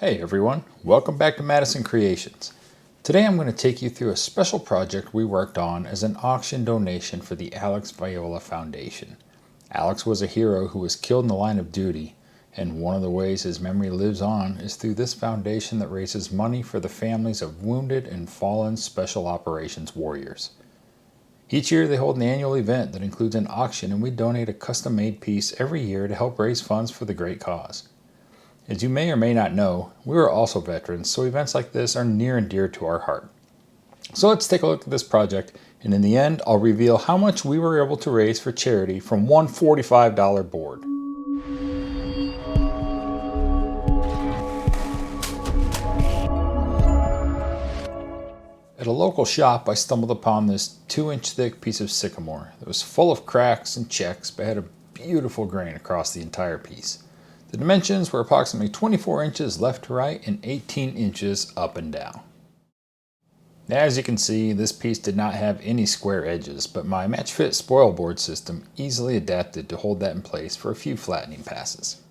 Hey everyone, welcome back to Madison Creations. Today I'm going to take you through a special project we worked on as an auction donation for the Alex Viola Foundation. Alex was a hero who was killed in the line of duty, and one of the ways his memory lives on is through this foundation that raises money for the families of wounded and fallen Special Operations warriors. Each year they hold an annual event that includes an auction, and we donate a custom-made piece every year to help raise funds for the great cause. As you may or may not know, we are also veterans, so events like this are near and dear to our heart. So let's take a look at this project, and in the end, I'll reveal how much we were able to raise for charity from one $45 board. At a local shop, I stumbled upon this 2-inch thick piece of sycamore that was full of cracks and checks, but had a beautiful grain across the entire piece. The dimensions were approximately 24 inches left to right and 18 inches up and down. As you can see, this piece did not have any square edges, but my match fit spoil board system easily adapted to hold that in place for a few flattening passes.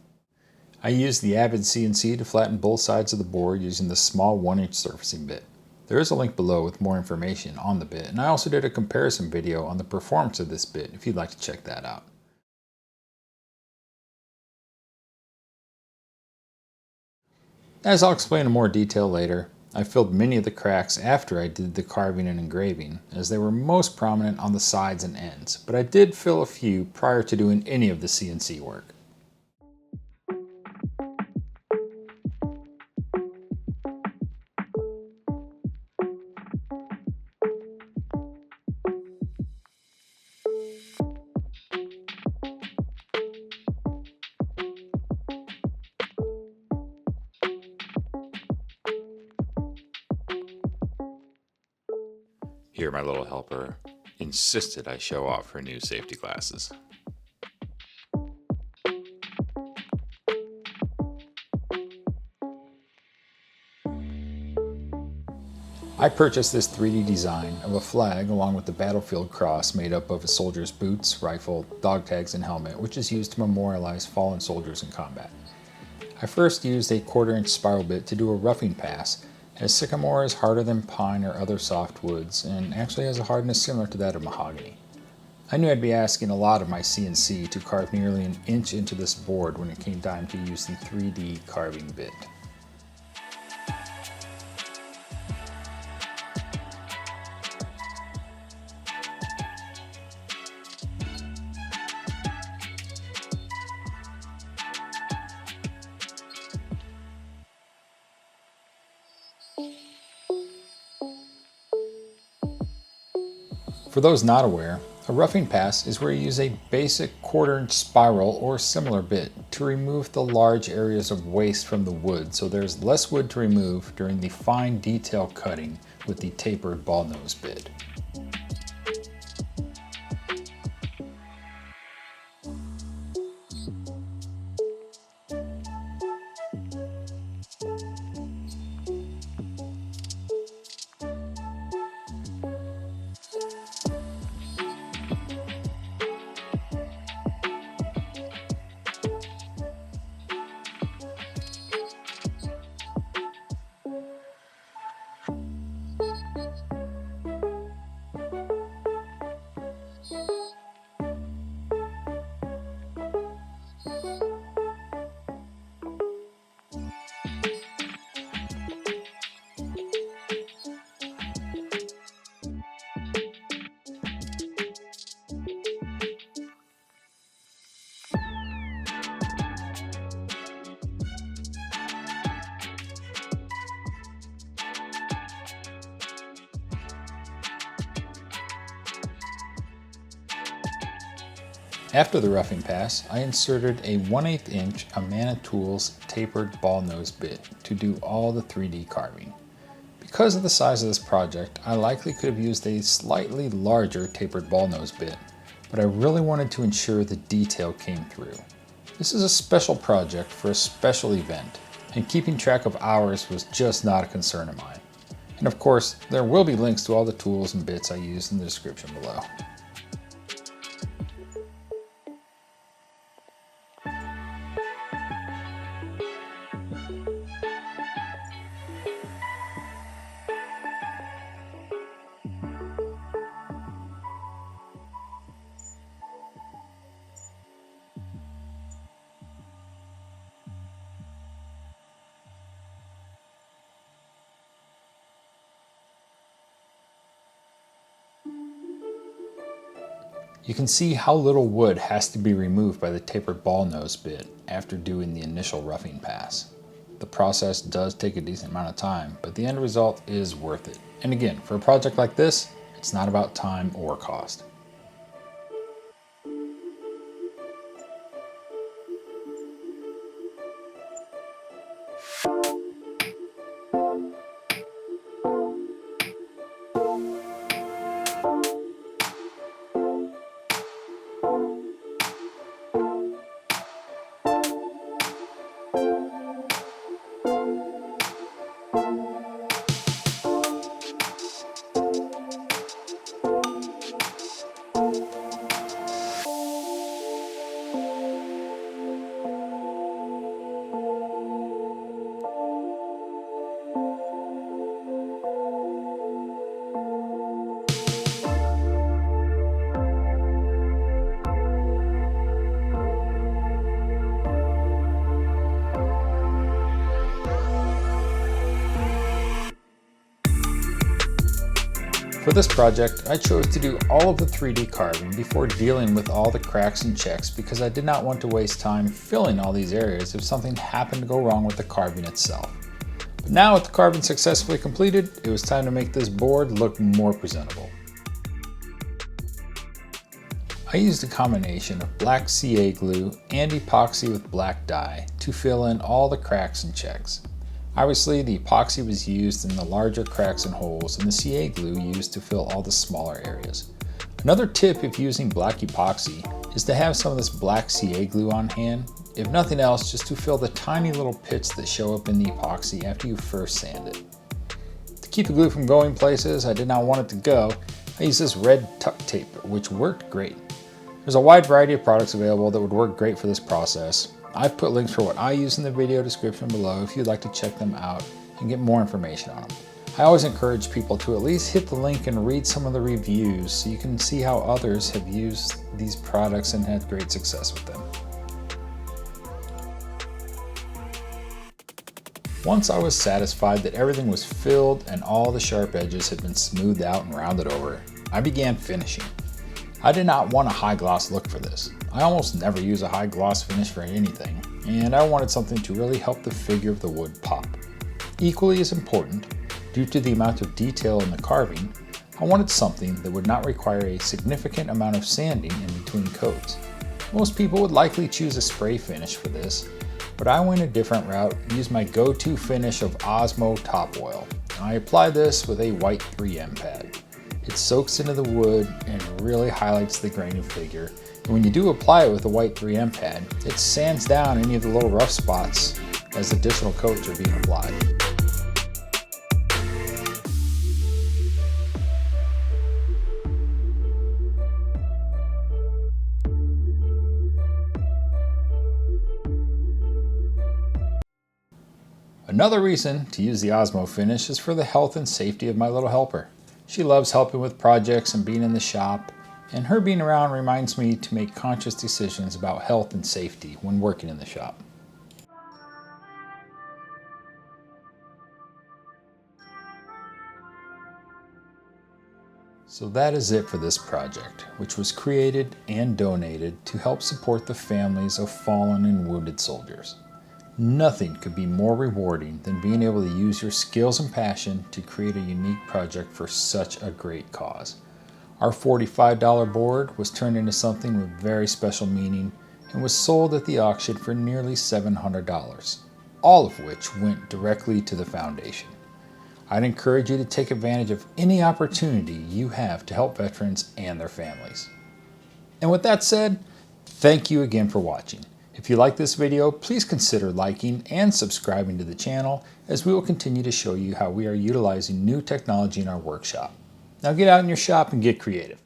I used the Avid CNC to flatten both sides of the board using the small 1-inch surfacing bit. There is a link below with more information on the bit, and I also did a comparison video on the performance of this bit if you'd like to check that out. As I'll explain in more detail later, I filled many of the cracks after I did the carving and engraving, as they were most prominent on the sides and ends, but I did fill a few prior to doing any of the CNC work. Here, my little helper insisted I show off her new safety glasses. I purchased this 3D design of a flag along with the battlefield cross made up of a soldier's boots, rifle, dog tags, and helmet, which is used to memorialize fallen soldiers in combat. I first used a 1/4-inch spiral bit to do a roughing pass, as sycamore is harder than pine or other soft woods, and actually has a hardness similar to that of mahogany. I knew I'd be asking a lot of my CNC to carve nearly an inch into this board when it came time to use the 3D carving bit. For those not aware, a roughing pass is where you use a basic 1/4-inch spiral or similar bit to remove the large areas of waste from the wood, so there's less wood to remove during the fine detail cutting with the tapered ball nose bit. After the roughing pass, I inserted a 1/8 inch Amana Tools tapered ball nose bit to do all the 3D carving. Because of the size of this project, I likely could have used a slightly larger tapered ball nose bit, but I really wanted to ensure the detail came through. This is a special project for a special event, and keeping track of hours was just not a concern of mine. And of course, there will be links to all the tools and bits I used in the description below. You can see how little wood has to be removed by the tapered ball nose bit after doing the initial roughing pass. The process does take a decent amount of time, but the end result is worth it. And again, for a project like this, it's not about time or cost. For this project, I chose to do all of the 3D carving before dealing with all the cracks and checks because I did not want to waste time filling all these areas if something happened to go wrong with the carving itself. But now with the carving successfully completed, it was time to make this board look more presentable. I used a combination of black CA glue and epoxy with black dye to fill in all the cracks and checks. Obviously, the epoxy was used in the larger cracks and holes, and the CA glue used to fill all the smaller areas. Another tip if using black epoxy is to have some of this black CA glue on hand, if nothing else just to fill the tiny little pits that show up in the epoxy after you first sand it. To keep the glue from going places I did not want it to go, I used this red tuck tape, which worked great. There's a wide variety of products available that would work great for this process. I've put links for what I use in the video description below if you'd like to check them out and get more information on them. I always encourage people to at least hit the link and read some of the reviews so you can see how others have used these products and had great success with them. Once I was satisfied that everything was filled and all the sharp edges had been smoothed out and rounded over, I began finishing. I did not want a high gloss look for this. I almost never use a high gloss finish for anything, and I wanted something to really help the figure of the wood pop. Equally as important, due to the amount of detail in the carving, I wanted something that would not require a significant amount of sanding in between coats. Most people would likely choose a spray finish for this, but I went a different route and used my go-to finish of Osmo Top Oil. I applied this with a white 3M pad. It soaks into the wood and really highlights the grain and figure. And when you do apply it with a white 3M pad, it sands down any of the little rough spots as additional coats are being applied. Another reason to use the Osmo finish is for the health and safety of my little helper. She loves helping with projects and being in the shop, and her being around reminds me to make conscious decisions about health and safety when working in the shop. So that is it for this project, which was created and donated to help support the families of fallen and wounded soldiers. Nothing could be more rewarding than being able to use your skills and passion to create a unique project for such a great cause. Our $45 board was turned into something with very special meaning and was sold at the auction for nearly $700, all of which went directly to the foundation. I'd encourage you to take advantage of any opportunity you have to help veterans and their families. And with that said, thank you again for watching. If you like this video, please consider liking and subscribing to the channel as we will continue to show you how we are utilizing new technology in our workshop. Now get out in your shop and get creative.